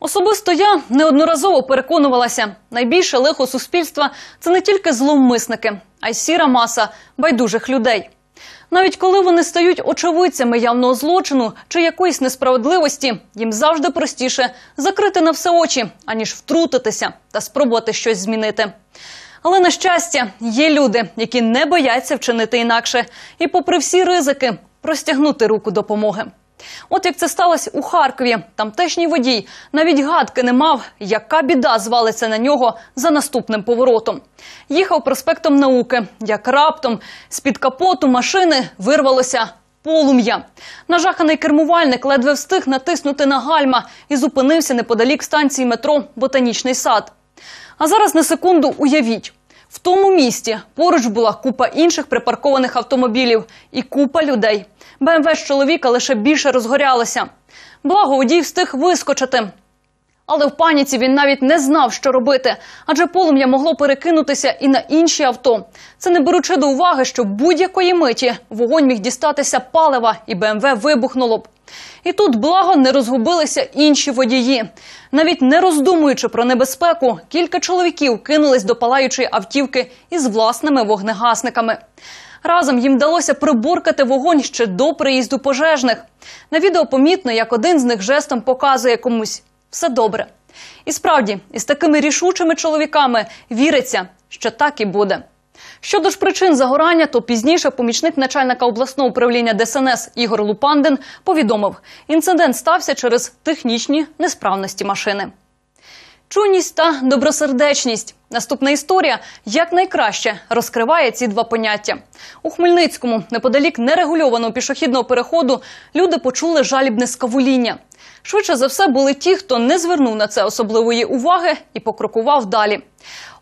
Особисто я неодноразово переконувалася, найбільше лихо суспільства – це не тільки зловмисники, а й сіра маса байдужих людей. Навіть коли вони стають очевидцями явного злочину чи якоїсь несправедливості, їм завжди простіше закрити на все очі, аніж втрутитися та спробувати щось змінити. Але, на щастя, є люди, які не бояться вчинити інакше і, попри всі ризики, простягнути руку допомоги. От як це сталося у Харкові. Тамтешній водій навіть гадки не мав, яка біда звалиться на нього за наступним поворотом. Їхав проспектом Науки, як раптом з-під капоту машини вирвалося полум'я. Нажаханий кермувальник ледве встиг натиснути на гальма і зупинився неподалік станції метро «Ботанічний сад». А зараз на секунду уявіть. В тому місті поруч була купа інших припаркованих автомобілів і купа людей. БМВ з чоловіка лише більше розгорялося. Благо, водій встиг вискочити. Але в паніці він навіть не знав, що робити, адже полум'я могло перекинутися і на інші авто. Це не беручи до уваги, що будь-якої миті вогонь міг дістатися палива і БМВ вибухнуло б. І тут, благо, не розгубилися інші водії. Навіть не роздумуючи про небезпеку, кілька чоловіків кинулись до палаючої автівки із власними вогнегасниками. Разом їм вдалося приборкати вогонь ще до приїзду пожежних. На відео помітно, як один з них жестом показує комусь «все добре». І справді, із такими рішучими чоловіками віриться, що так і буде. Щодо ж причин загорання, то пізніше помічник начальника обласного управління ДСНС Ігор Лупандин повідомив, інцидент стався через технічні несправності машини. Чуйність та добросердечність. Наступна історія якнайкраще розкриває ці два поняття. У Хмельницькому, неподалік нерегульованого пішохідного переходу, люди почули жалібне скавуління. Швидше за все були ті, хто не звернув на це особливої уваги і покрокував далі.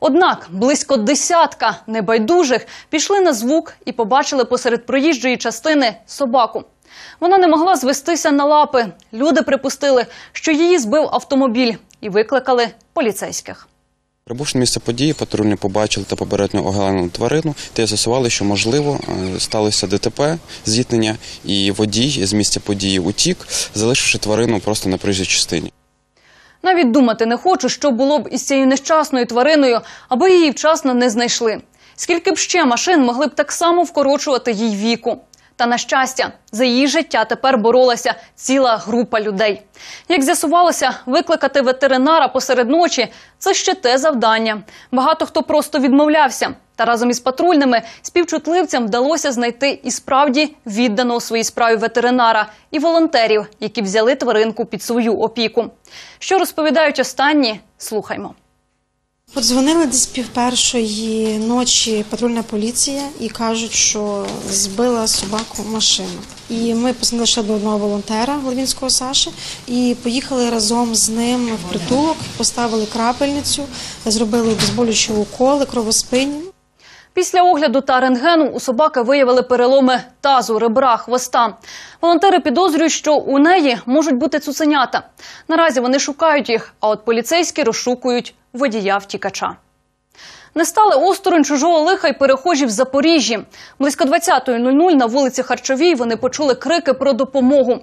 Однак близько десятка небайдужих пішли на звук і побачили посеред проїжджої частини собаку. Вона не могла звестися на лапи. Люди припустили, що її збив автомобіль і викликали поліцейських. Прибувши на місце події, патрульні побачили та попередньо оглянули тварину та з'ясували, що, можливо, сталося ДТП, зіткнення, і водій з місця події утік, залишивши тварину просто на проїжджій частині. Навіть думати не хочу, що було б із цією нещасною твариною, аби її вчасно не знайшли. Скільки б ще машин могли б так само вкорочувати їй віку. Та, на щастя, за її життя тепер боролася ціла група людей. Як з'ясувалося, викликати ветеринара посеред ночі – це ще те завдання. Багато хто просто відмовлявся. Та разом із патрульними співчутливцям вдалося знайти і справді відданого своїй справі ветеринара і волонтерів, які взяли тваринку під свою опіку. Що розповідають останні – слухаймо. Подзвонили десь 1:30 ночі патрульна поліція і кажуть, що збила собаку машину. І ми позвонили ще до одного волонтера, Главінського Саші, і поїхали разом з ним в притулок, поставили крапельницю, зробили обезболюючі уколи, кровоспинні. Після огляду та рентгену у собаки виявили переломи тазу, ребра, хвоста. Волонтери підозрюють, що у неї можуть бути цуценята. Наразі вони шукають їх, а от поліцейські розшукують водія-втікача. Не стали осторонь чужого лиха й перехожі в Запоріжжі. Близько 20:00 на вулиці Харчовій вони почули крики про допомогу.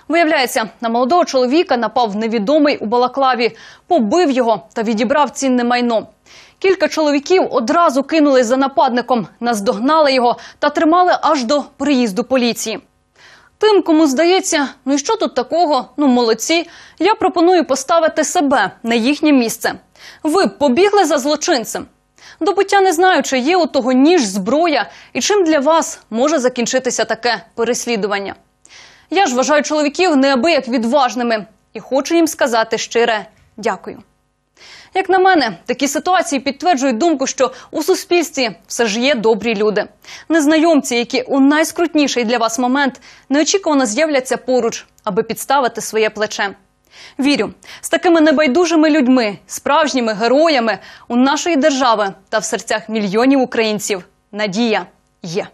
Виявляється, на молодого чоловіка напав невідомий у балаклаві, побив його та відібрав цінне майно. Кілька чоловіків одразу кинулись за нападником, наздогнали його та тримали аж до приїзду поліції. Тим, кому здається, ну і що тут такого, ну молодці, я пропоную поставити себе на їхнє місце. Ви б побігли за злочинцем? До пуття не знаю, чи є у того ніж, зброя і чим для вас може закінчитися таке переслідування. Я ж вважаю чоловіків неабияк відважними і хочу їм сказати щире дякую. Як на мене, такі ситуації підтверджують думку, що у суспільстві все ж є добрі люди. Незнайомці, які у найскрутніший для вас момент неочікувано з'являться поруч, аби підставити своє плече. Вірю, з такими небайдужими людьми, справжніми героями у нашої держави та в серцях мільйонів українців надія є.